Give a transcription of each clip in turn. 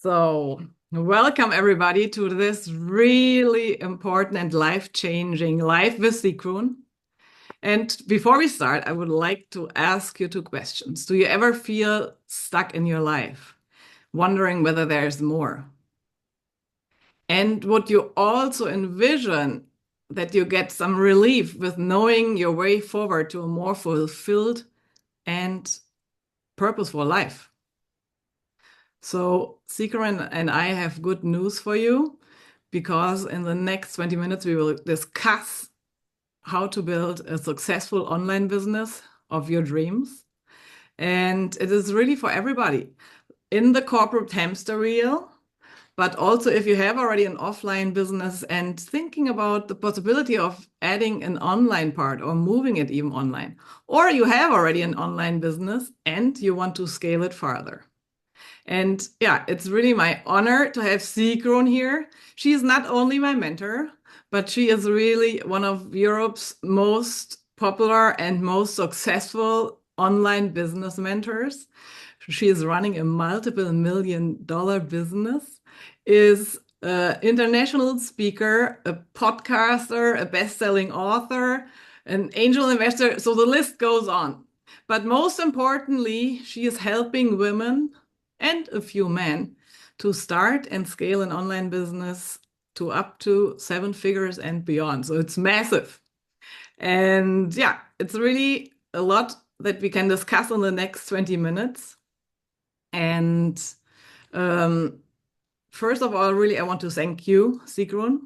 So, welcome everybody to this really important and life-changing Life with Sigrun. And before we start, I would like to ask you two questions. Do you ever feel stuck in your life, wondering whether there's more? And would you also envision that you get some relief with knowing your way forward to a more fulfilled and purposeful life? So, Sigrun and I have good news for you because in the next 20 minutes, we will discuss how to build a successful online business of your dreams. And it is really for everybody in the corporate hamster wheel, but also if you have already an offline business and thinking about the possibility of adding an online part or moving it even online, or you have already an online business and you want to scale it further. And yeah, it's really my honor to have Sigrun here. She is not only my mentor, but she is really one of Europe's most popular and most successful online business mentors. She is running a multiple $1 million business, is an international speaker, a podcaster, a best-selling author, an angel investor. So the list goes on. But most importantly, she is helping women and a few men to start and scale an online business to up to 7 figures and beyond. So it's massive. And yeah, it's really a lot that we can discuss in the next 20 minutes. And um, first of all, really, I want to thank you, Sigrun,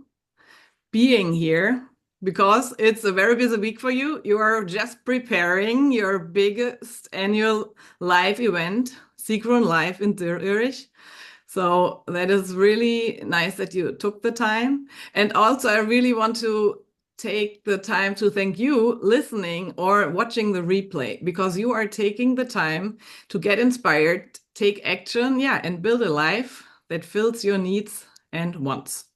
being here because it's a very busy week for you. You are just preparing your biggest annual live event, Sigrun Live in Zurich. So that is really nice that you took the time. And also, I really want to take the time to thank you listening or watching the replay because you are taking the time to get inspired, take action, yeah, and build a life that fills your needs and wants.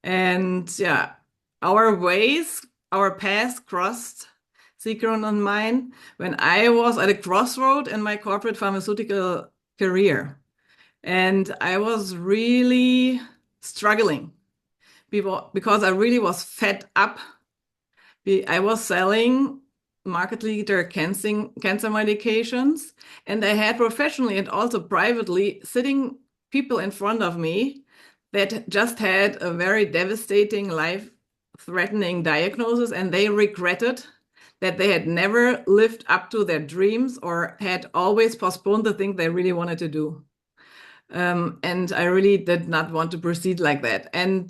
And yeah, our ways, our paths crossed, Sigrun and mine, when I was at a crossroad in my corporate pharmaceutical career. And I was really struggling because I really was fed up. I was selling market leader cancer medications, and I had professionally and also privately sitting people in front of me that just had a very devastating, life-threatening diagnosis, and they regretted that they had never lived up to their dreams or had always postponed the thing they really wanted to do. And I really did not want to proceed like that. And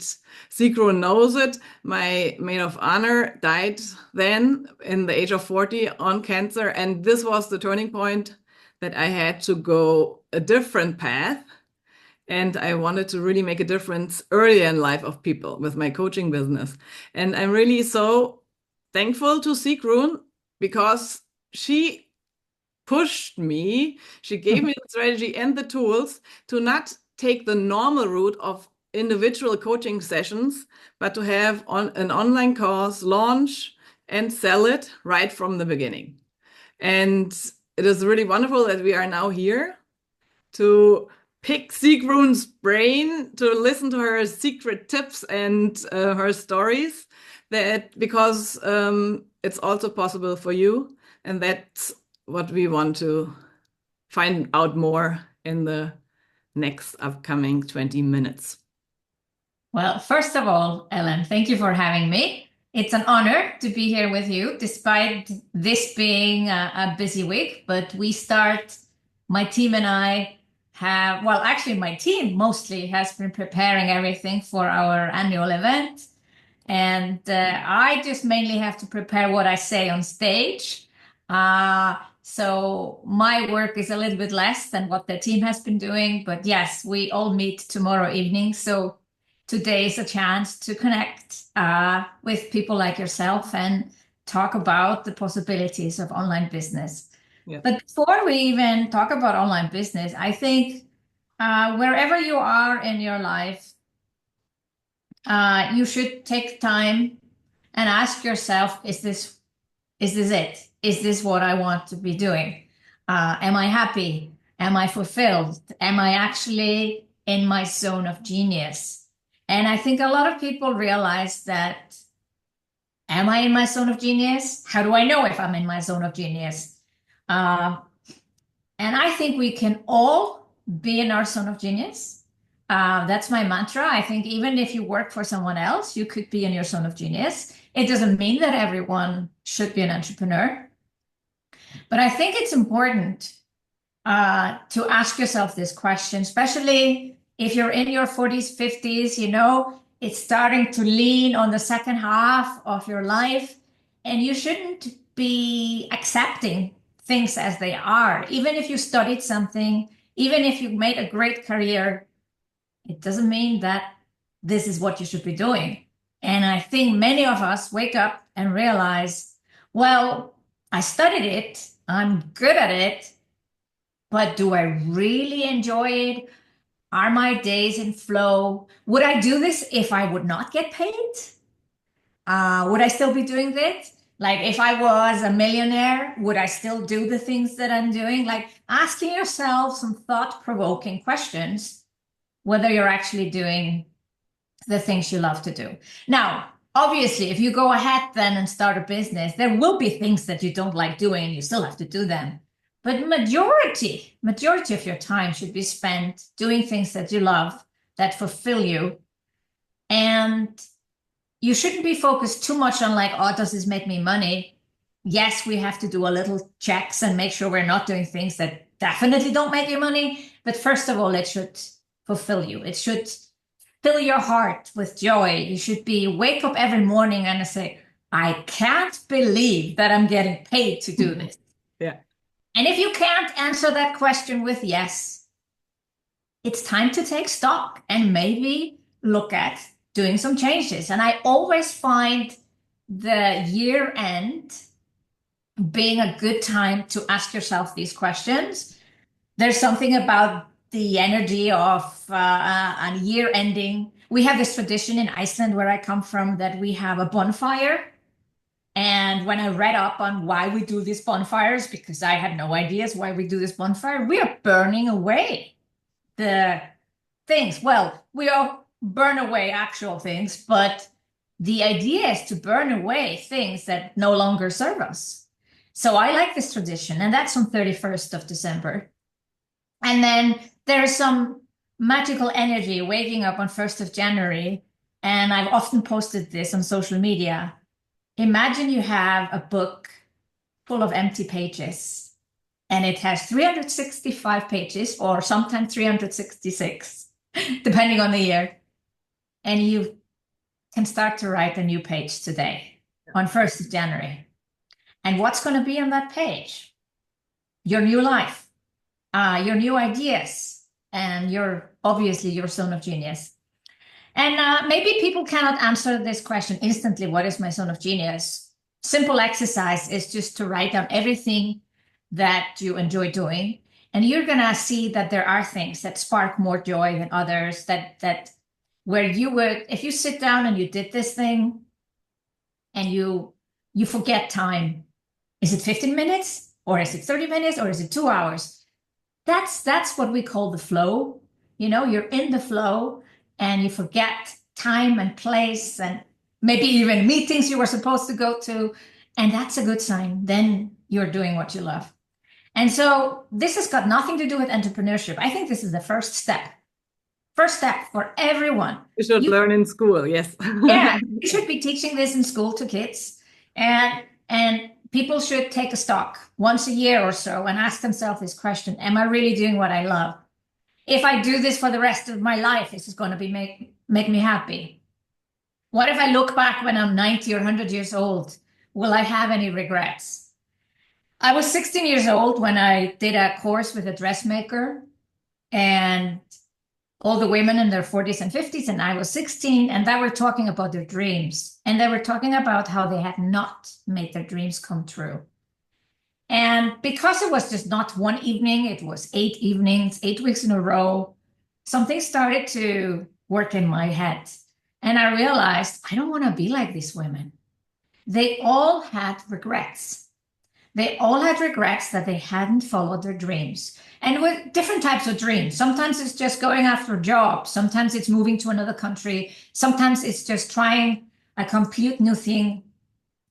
Sigrun knows it. My maid of honor died then in the age of 40 on cancer. And this was the turning point that I had to go a different path. And I wanted to really make a difference early in life of people with my coaching business. And I'm really so thankful to Sigrun because she pushed me. She gave me the strategy and the tools to not take the normal route of individual coaching sessions, but to have an online course, launch and sell it right from the beginning. And it is really wonderful that we are now here to pick Sigrun's brain, to listen to her secret tips and her stories, that because it's also possible for you, and that's what we want to find out more in the next upcoming 20 minutes. Well, first of all, Ellen, thank you for having me. It's an honor to be here with you, despite this being a busy week. But my team and I well, actually, my team mostly has been preparing everything for our annual event. And I just mainly have to prepare what I say on stage. So my work is a little bit less than what the team has been doing. But yes, we all meet tomorrow evening. So today is a chance to connect with people like yourself and talk about the possibilities of online business. Yeah. But before we even talk about online business, I think wherever you are in your life, you should take time and ask yourself, is this it? Is this what I want to be doing? Am I happy? Am I fulfilled? Am I actually in my zone of genius? And I think a lot of people realize that, am I in my zone of genius? How do I know if I'm in my zone of genius? Uh, and I think we can all be in our zone of genius. That's my mantra. I think even if you work for someone else, you could be in your zone of genius. It doesn't mean that everyone should be an entrepreneur, but I think it's important to ask yourself this question, especially if you're in your 40s, 50s, it's starting to lean on the second half of your life, and you shouldn't be accepting things as they are. Even if you studied something, even if you made a great career, it doesn't mean that this is what you should be doing. And I think many of us wake up and realize, well, I studied it, I'm good at it, but do I really enjoy it? Are my days in flow? Would I do this if I would not get paid? Would I still be doing this? Like if I was a millionaire, would I still do the things that I'm doing? Like asking yourself some thought-provoking questions, whether you're actually doing the things you love to do. Now, obviously, if you go ahead then and start a business, there will be things that you don't like doing and you still have to do them. But majority of your time should be spent doing things that you love, that fulfill you. And you shouldn't be focused too much on like, oh, does this make me money? Yes, we have to do a little checks and make sure we're not doing things that definitely don't make you money. But first of all, it should fulfill you. It should fill your heart with joy. You should be wake up every morning and say, I can't believe that I'm getting paid to do this. Yeah. And if you can't answer that question with yes, it's time to take stock and maybe look at doing some changes. And I always find the year end being a good time to ask yourself these questions. There's something about the energy of a year ending. We have this tradition in Iceland, where I come from, that we have a bonfire. And when I read up on why we do these bonfires, because I had no ideas why we do this bonfire, we are burning away the things. Well, we all burn away actual things, but the idea is to burn away things that no longer serve us. So I like this tradition, and that's on 31st of December. And then there's some magical energy waking up on 1st of January. And I've often posted this on social media. Imagine you have a book full of empty pages, and it has 365 pages, or sometimes 366, depending on the year. And you can start to write a new page today on 1st of January. And what's going to be on that page? Your new life, your new ideas, and obviously your zone of genius. And maybe people cannot answer this question instantly. What is my zone of genius? Simple exercise is just to write down everything that you enjoy doing. And you're going to see that there are things that spark more joy than others, that where you would, if you sit down and you did this thing and you forget time, is it 15 minutes or is it 30 minutes or is it 2 hours? That's what we call the flow. You're in the flow and you forget time and place and maybe even meetings you were supposed to go to. And that's a good sign. Then you're doing what you love. And so this has got nothing to do with entrepreneurship. I think this is the first step. First step for everyone. You should learn in school, yes. Yeah, you should be teaching this in school to kids. And people should take a stock once a year or so and ask themselves this question: am I really doing what I love? If I do this for the rest of my life, this is going to make me happy. What if I look back when I'm 90 or 100 years old? Will I have any regrets? I was 16 years old when I did a course with a dressmaker, and all the women in their 40s and 50s, and I was 16, and they were talking about their dreams. And they were talking about how they had not made their dreams come true. And because it was just not one evening, it was 8 evenings, 8 weeks in a row, something started to work in my head. And I realized I don't want to be like these women. They all had regrets. They all had regrets that they hadn't followed their dreams. And with different types of dreams. Sometimes it's just going after a job. Sometimes it's moving to another country. Sometimes it's just trying a complete new thing.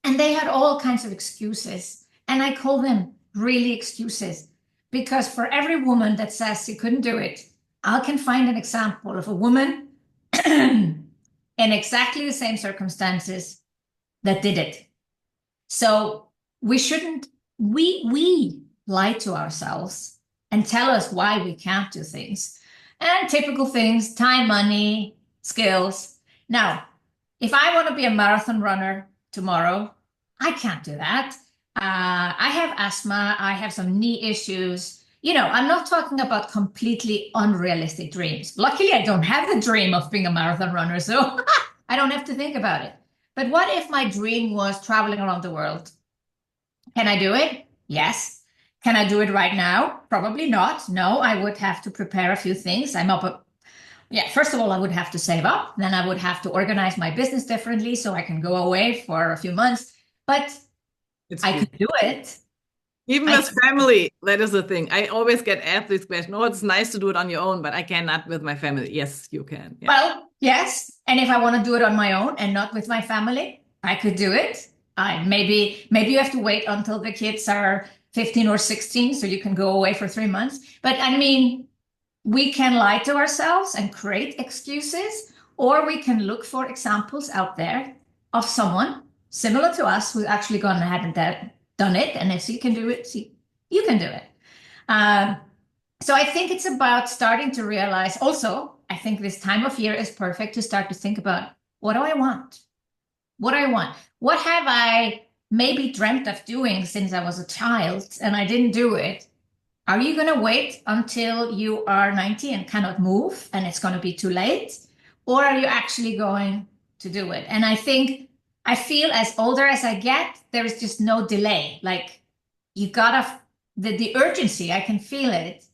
And they had all kinds of excuses. And I call them really excuses. Because for every woman that says she couldn't do it, I can find an example of a woman in exactly the same circumstances that did it. So we shouldn't, we lie to ourselves and tell us why we can't do things. And typical things, time, money, skills. Now, if I want to be a marathon runner tomorrow, I can't do that. I have asthma, I have some knee issues. I'm not talking about completely unrealistic dreams. Luckily, I don't have the dream of being a marathon runner, so I don't have to think about it. But what if my dream was traveling around the world? Can I do it? Yes. Can I do it right now? Probably not. No, I would have to prepare a few things. First of all, I would have to save up. Then I would have to organize my business differently so I can go away for a few months. But It's I true. could do it. Even I with family, that is the thing. I always get asked this question. Oh, it's nice to do it on your own, but I cannot with my family. Yes, you can. Yeah. Well, yes. And if I want to do it on my own and not with my family, I could do it. Maybe you have to wait until the kids are 15 or 16 so you can go away for 3 months. But I mean, we can lie to ourselves and create excuses, or we can look for examples out there of someone similar to us who's actually gone ahead and done it. And if she can do it, you can do it. Um, so I think it's about starting to realize also, I think this time of year is perfect to start to think about, what do I want? What do I want? What have I maybe dreamt of doing since I was a child and I didn't do it? Are you going to wait until you are 90 and cannot move and it's going to be too late? Or are you actually going to do it? And I feel as older as I get, there is just no delay. Like you gotta, the urgency, I can feel it.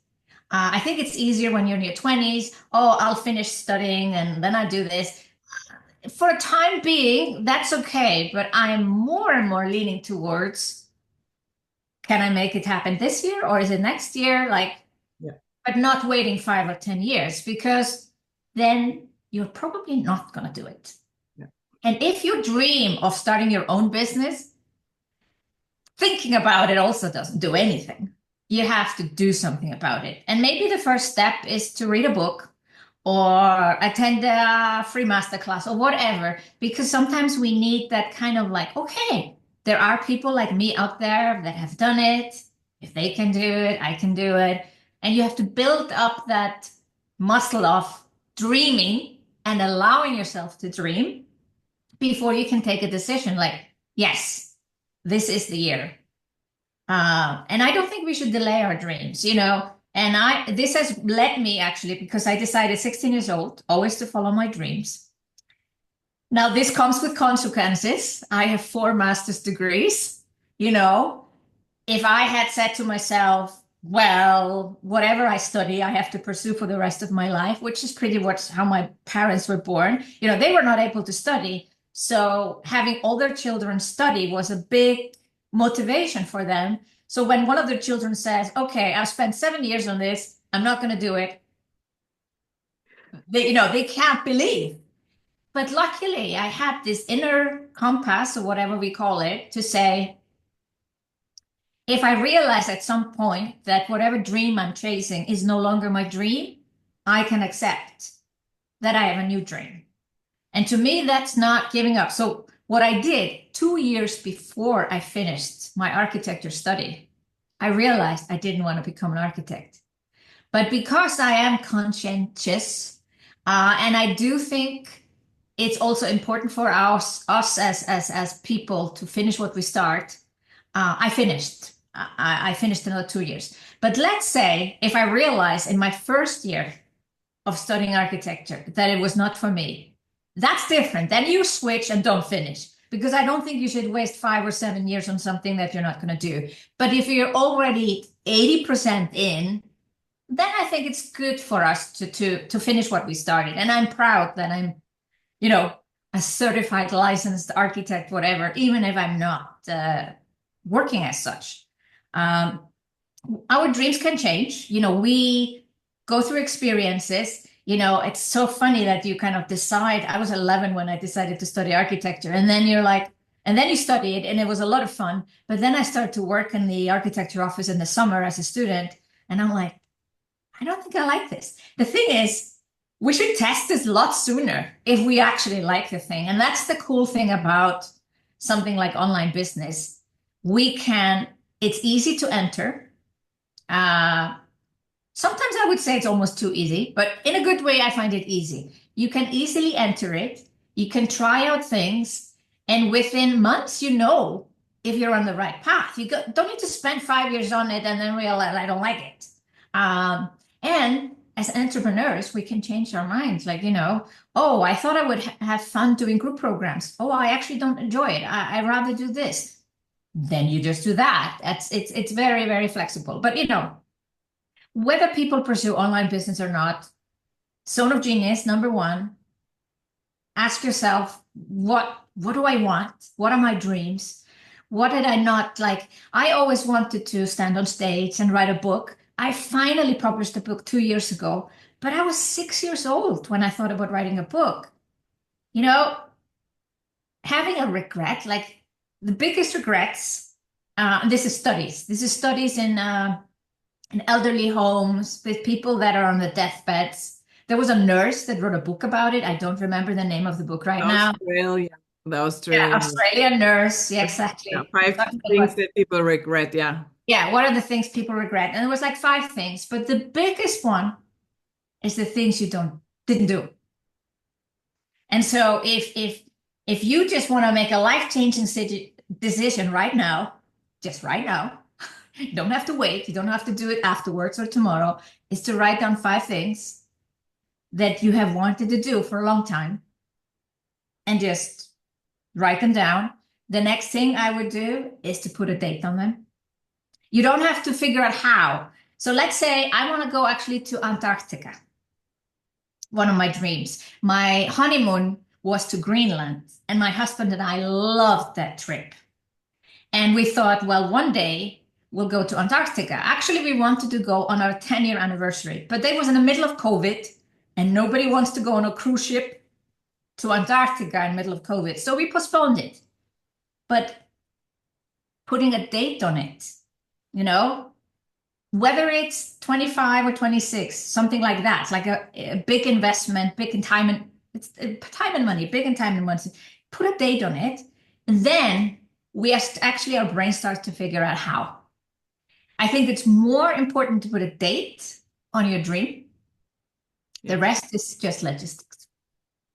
I think it's easier when you're in your 20s. Oh, I'll finish studying and then I'll do this. For a time being, that's okay. But I'm more and more leaning towards, can I make it happen this year or is it next year? Yeah. But not waiting 5 or 10 years because then you're probably not going to do it. Yeah. And if you dream of starting your own business, thinking about it also doesn't do anything. You have to do something about it. And maybe the first step is to read a book or attend a free masterclass or whatever, because sometimes we need that kind of like, okay, there are people like me out there that have done it. If they can do it, I can do it. And you have to build up that muscle of dreaming and allowing yourself to dream before you can take a decision like, yes, this is the year. And I don't think we should delay our dreams, And this has led me actually, because I decided 16 years old, always to follow my dreams. Now, this comes with consequences. I have 4 master's degrees. If I had said to myself, well, whatever I study, I have to pursue for the rest of my life, which is pretty much how my parents were born. They were not able to study. So having all their children study was a big motivation for them. So when one of their children says, okay, I've spent 7 years on this, I'm not going to do it. They can't believe. But luckily I had this inner compass or whatever we call it to say, if I realize at some point that whatever dream I'm chasing is no longer my dream, I can accept that I have a new dream. And to me, that's not giving up. So what I did 2 years before I finished my architecture study, I realized I didn't want to become an architect. But because I am conscientious, and I do think it's also important for us as people to finish what we start, I finished. I finished another 2 years. But let's say if I realize in my first year of studying architecture that it was not for me, that's different. Then you switch and don't finish, because I don't think you should waste 5 or 7 years on something that you're not going to do. But if you're already 80% in, then I think it's good for us to finish what we started. And I'm proud that I'm, a certified licensed architect, whatever, even if I'm not working as such. Um, our dreams can change. We go through experiences. It's so funny that you kind of decide. I was 11 when I decided to study architecture, and then you're like, and then you study it, and it was a lot of fun. But then I started to work in the architecture office in the summer as a student, and I'm like, I don't think I like this. The thing is, we should test this a lot sooner if we actually like the thing. And that's the cool thing about something like online business. It's easy to enter. Uh, Sometimes I would say it's almost too easy, but in a good way, I find it easy. You can easily enter it. You can try out things, and within months, if you're on the right path. Don't need to spend 5 years on it and then realize I don't like it. Um, and as entrepreneurs, we can change our minds. Like, oh, I thought I would have fun doing group programs. Oh, I actually don't enjoy it. I'd rather do this. Then you just do that. It's very, very flexible. But whether people pursue online business or not, zone of genius, number one, ask yourself, what do I want? What are my dreams? What did I not like? I always wanted to stand on stage and write a book. I finally published a book 2 years ago, but I was 6 years old when I thought about writing a book. You know, Having a regret, like the biggest regrets, this is studies in elderly homes with people that are on the deathbeds. There was a nurse that wrote a book about it. I don't remember the name of the book right now. Australia, the Yeah, Australian. Australian nurse. Yeah, Yeah, exactly. five Talking things about, that people regret. Yeah. yeah, what are the things people regret? And it was like five things, but the biggest one is the things you didn't do. And so if you just want to make a life-changing decision right now, just right now, you don't have to wait, you don't have to do it afterwards or tomorrow, is to write down five things that you have wanted to do for a long time and just write them down. The next thing I would do is to put a date on them. You don't have to figure out how. So let's say I want to go actually to Antarctica, one of my dreams. My honeymoon was to Greenland, and my husband and I loved that trip. And we thought, well, one day we'll go to Antarctica. Actually, we wanted to go on our 10-year anniversary, but that was in the middle of COVID, and nobody wants to go on a cruise ship to Antarctica in the middle of COVID. So we postponed it. But putting a date on it, you know, whether it's 25 or 26, something like that, like a big investment, big in time and it's time and money, big in time and money. Put a date on it, and then actually our brain starts to figure out how. I think it's more important to put a date on your dream. The rest is just logistics,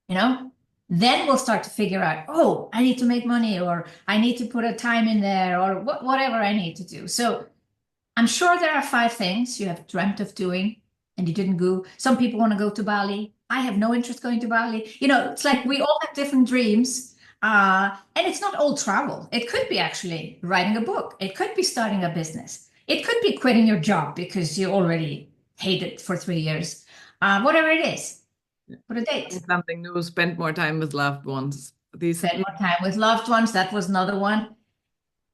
you know? Then we'll start to figure out, oh, I need to make money, or I need to put a time in there, or whatever I need to do. So I'm sure there are five things you have dreamt of doing and you didn't go. Some people want to go to Bali. I have no interest going to Bali. It's like we all have different dreams. And it's not all travel. It could be actually writing a book. It could be starting a business. It could be quitting your job because you already hate it for 3 years. Whatever it is, put a date. Something new, spend more time with loved ones. Spend more time with loved ones. That was another one.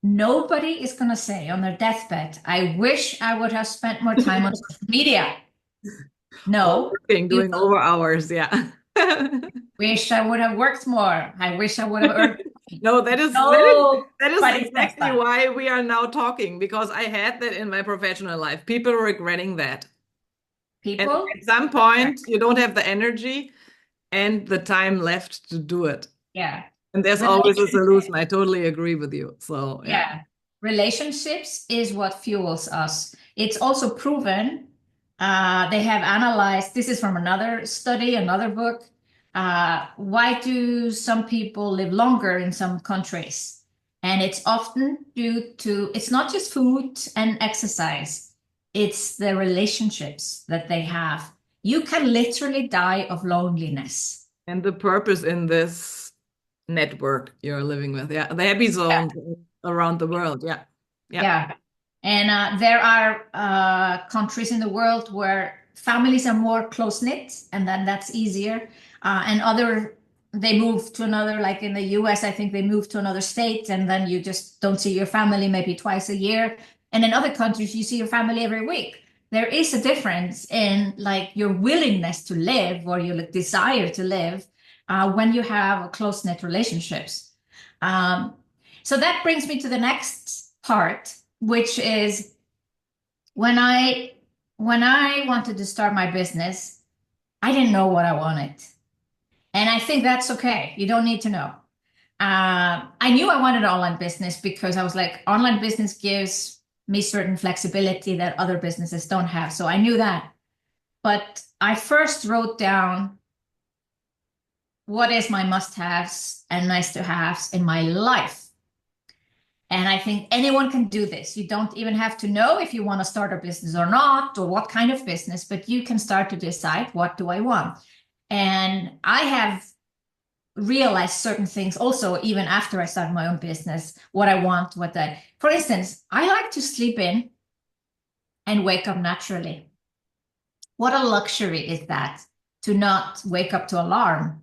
Nobody is going to say on their deathbed, I wish I would have spent more time on social media. Or No, working, you doing over hours. Yeah. wish I would have worked more. I wish I would have earned. No, that is No, that is but it's that exactly fun. why we are now talking, because I had that in my professional life. People regretting that. And People, at some point, you don't have the energy and the time left to do it. yeah. And there's always a solution. I totally agree with you. So, yeah. Yeah. Relationships is what fuels us. It's also proven. They have analyzed, this is from another study, another book. Why do some people live longer in some countries? And it's often due to, it's not just food and exercise, it's the relationships that they have. You can literally die of loneliness. And the purpose in this network you're living with. Yeah. The happy Yeah. zones around the world. Yeah. Yeah. Yeah. And there are countries in the world where families are more close knit, and then that's easier. And other they move to another, like in the US, I think they move to another state, and then you just don't see your family maybe twice a year. And in other countries, you see your family every week. There is a difference in like your willingness to live or your like, desire to live when you have close-knit relationships. Um, so that brings me to the next part, which is when I wanted to start my business, I didn't know what I wanted. And I think that's okay. You don't need to know. I knew I wanted an online business because I was like, online business gives me certain flexibility that other businesses don't have. So I knew that. But I first wrote down what is my must-haves and nice-to-haves in my life. And I think anyone can do this. You don't even have to know if you want to start a business or not, or what kind of business, but you can start to decide, what do I want? And I have realized certain things also, even after I started my own business, what I want, for instance, I like to sleep in and wake up naturally. What a luxury is that, to not wake up to alarm.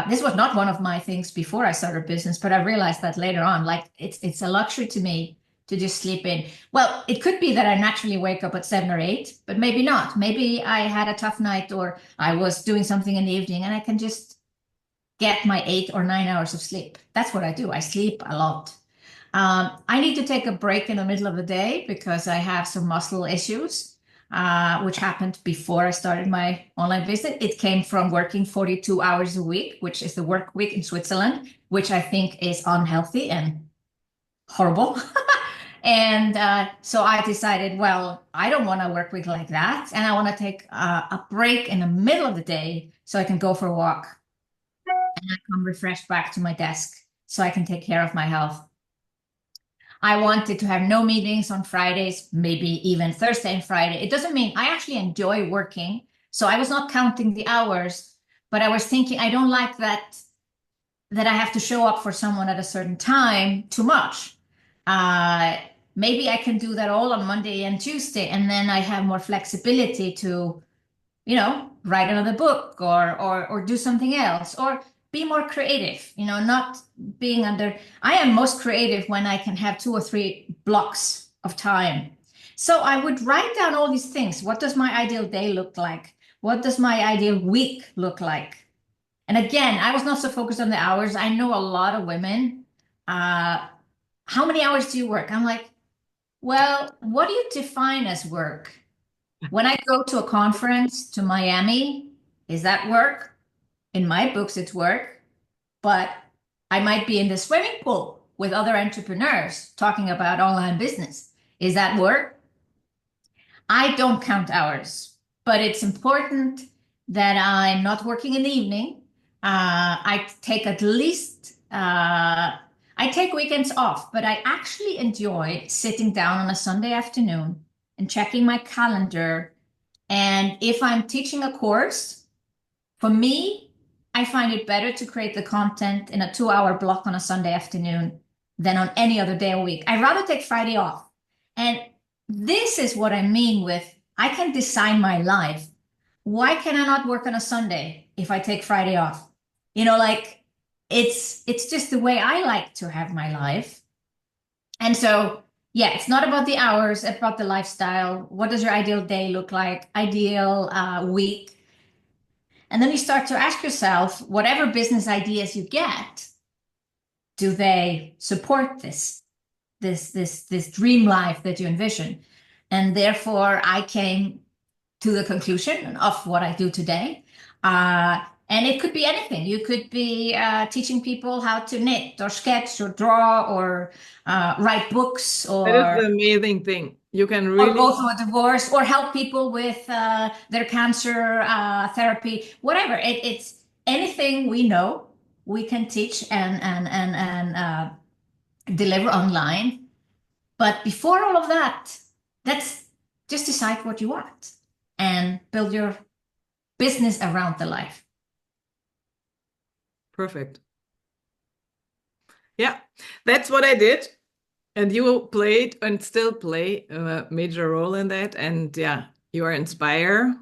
This was not one of my things before I started business, but I realized that later on, like it's a luxury to me to just sleep in. Well, it could be that I naturally wake up at 7 or 8, but maybe not. Maybe I had a tough night or I was doing something in the evening and I can just get my 8 or 9 hours of sleep. That's what I do. I sleep a lot. I need to take a break in the middle of the day because I have some muscle issues, which happened before I started my online business. It came from working 42 hours a week, which is the work week in Switzerland, which I think is unhealthy and horrible. And so I decided, well, I don't want to work week like that. And I want to take a break in the middle of the day so I can go for a walk and I come refreshed back to my desk so I can take care of my health. I wanted to have no meetings on Fridays, maybe even Thursday and Friday. It doesn't mean I actually enjoy working. So I was not counting the hours, but I was thinking I don't like that I have to show up for someone at a certain time too much. Uh, Maybe I can do that all on Monday and Tuesday, and then I have more flexibility to write another book or do something else or be more creative, not being under. I am most creative when I can have 2 or 3 blocks of time. So I would write down all these things. What does my ideal day look like? What does my ideal week look like? And again, I was not so focused on the hours. I know a lot of women. How many hours do you work? I'm like, well, what do you define as work? When I go to a conference to Miami, is that work? In my books, it's work, but I might be in the swimming pool with other entrepreneurs talking about online business. Is that work? I don't count hours, but it's important that I'm not working in the evening. I take at least, I take weekends off, but I actually enjoy sitting down on a Sunday afternoon and checking my calendar. And if I'm teaching a course, for me, I find it better to create the content in a 2 hour block on a Sunday afternoon than on any other day a week. I'd rather take Friday off. And this is what I mean with I can design my life. Why can I not work on a Sunday if I take Friday off? Like it's just the way I like to have my life. And so, yeah, it's not about the hours, it's about the lifestyle. What does your ideal day look like? Ideal week? And then you start to ask yourself, whatever business ideas you get, do they support this dream life that you envision? And therefore, I came to the conclusion of what I do today. And it could be anything. You could be teaching people how to knit or sketch or draw or write books That is the amazing thing. You can or really, go through a divorce or help people with their cancer therapy, whatever. It's anything we know we can teach and deliver online. But before all of that, let's just decide what you want and build your business around the life. perfect. Yeah, that's what I did. And you played and still play a major role in that. And yeah, you are inspire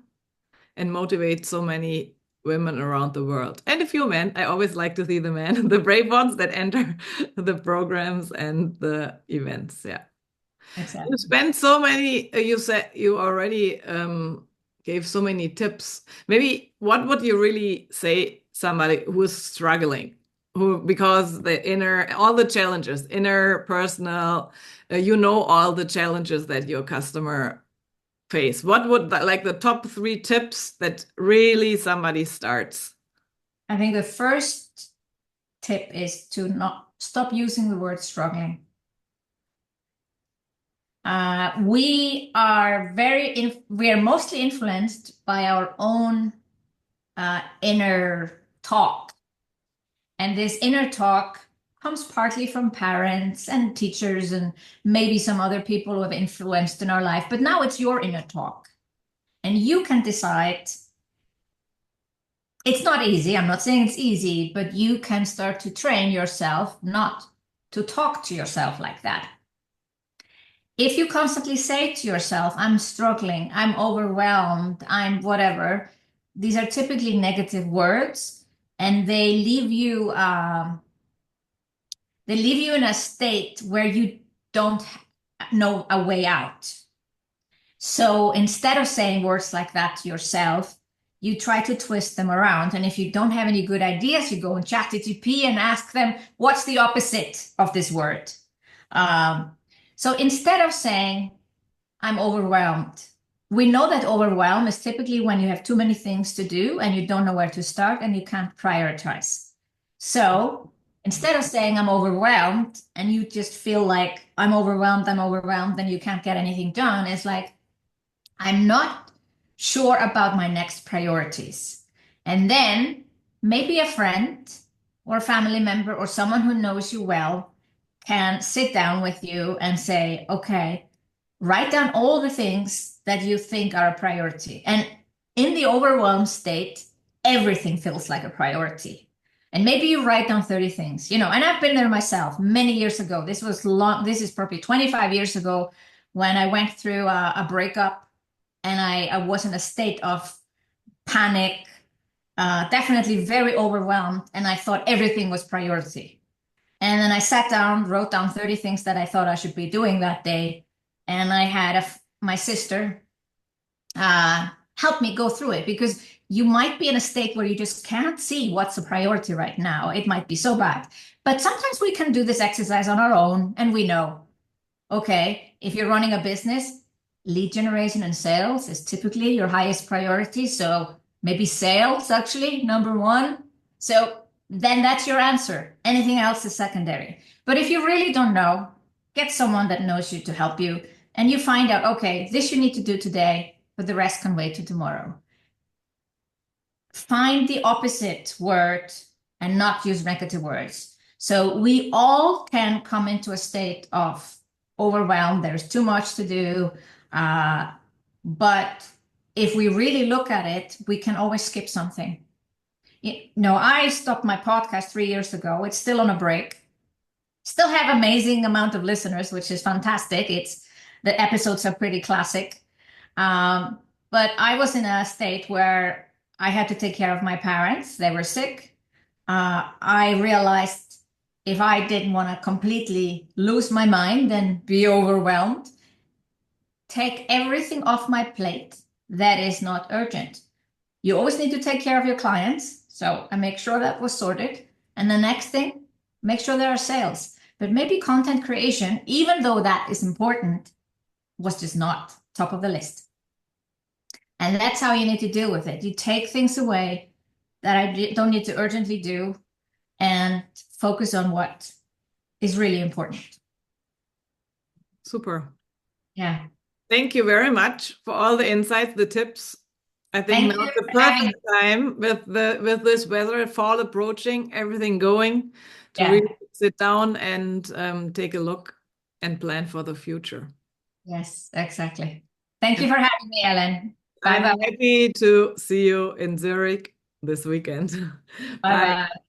and motivate so many women around the world, and a few men. I always like to see the men, the brave ones that enter the programs and the events. Yeah. You Exactly. spent so many, you said you already gave so many tips. Maybe what would you really say somebody who is struggling, who because the inner, all the challenges, inner, personal, you know all the challenges that your customer face. What would like the top three tips that really somebody starts? I think the first tip is to not stop using the word struggling. We are mostly influenced by our own inner talk. And this inner talk comes partly from parents and teachers and maybe some other people who have influenced in our life. But now it's your inner talk. And you can decide. It's not easy. I'm not saying it's easy, but you can start to train yourself not to talk to yourself like that. If you constantly say to yourself, I'm struggling, I'm overwhelmed, I'm whatever, these are typically negative words and they leave you in a state where you don't know a way out. So instead of saying words like that to yourself, you try to twist them around. And if you don't have any good ideas, you go on ChatGPT and ask them, what's the opposite of this word? So instead of saying, I'm overwhelmed, we know that overwhelm is typically when you have too many things to do and you don't know where to start and you can't prioritize. So instead of saying I'm overwhelmed and you just feel like I'm overwhelmed, and you can't get anything done, it's like, I'm not sure about my next priorities. And then maybe a friend or a family member or someone who knows you well can sit down with you and say, okay, write down all the things that you think are a priority. And in the overwhelmed state, everything feels like a priority. And maybe you write down 30 things, and I've been there myself many years ago. This is probably 25 years ago when I went through a breakup and I was in a state of panic, definitely very overwhelmed, and I thought everything was priority. And then I sat down, wrote down 30 things that I thought I should be doing that day, and I had my sister help me go through it because you might be in a state where you just can't see what's a priority right now. It might be so bad. But sometimes we can do this exercise on our own, and we know, okay, if you're running a business, lead generation and sales is typically your highest priority. So maybe sales actually number one. So then that's your answer. Anything else is secondary. But if you really don't know, get someone that knows you to help you and you find out, okay, this you need to do today, but the rest can wait till tomorrow. Find the opposite word and not use negative words. So we all can come into a state of overwhelmed. There's too much to do. But if we really look at it, we can always skip something. I stopped my podcast 3 years ago. It's still on a break. Still have amazing amount of listeners, which is fantastic. The episodes are pretty classic. But I was in a state where I had to take care of my parents. They were sick. I realized if I didn't want to completely lose my mind and be overwhelmed, take everything off my plate that is not urgent. You always need to take care of your clients. So I make sure that was sorted. And the next thing, make sure there are sales. But maybe content creation, even though that is important, was just not top of the list. And that's how you need to deal with it. You take things away that I don't need to urgently do and focus on what is really important. Super. Yeah. Thank you very much for all the insights, the tips. I think Thank now you is the for having me. perfect time with this weather, fall approaching, everything going, to Yeah. really sit down and take a look and plan for the future. Yes, exactly. Thank you And for having me, Ellen. Bye I'm bye. happy to see you in Zurich this weekend. Bye Bye. bye.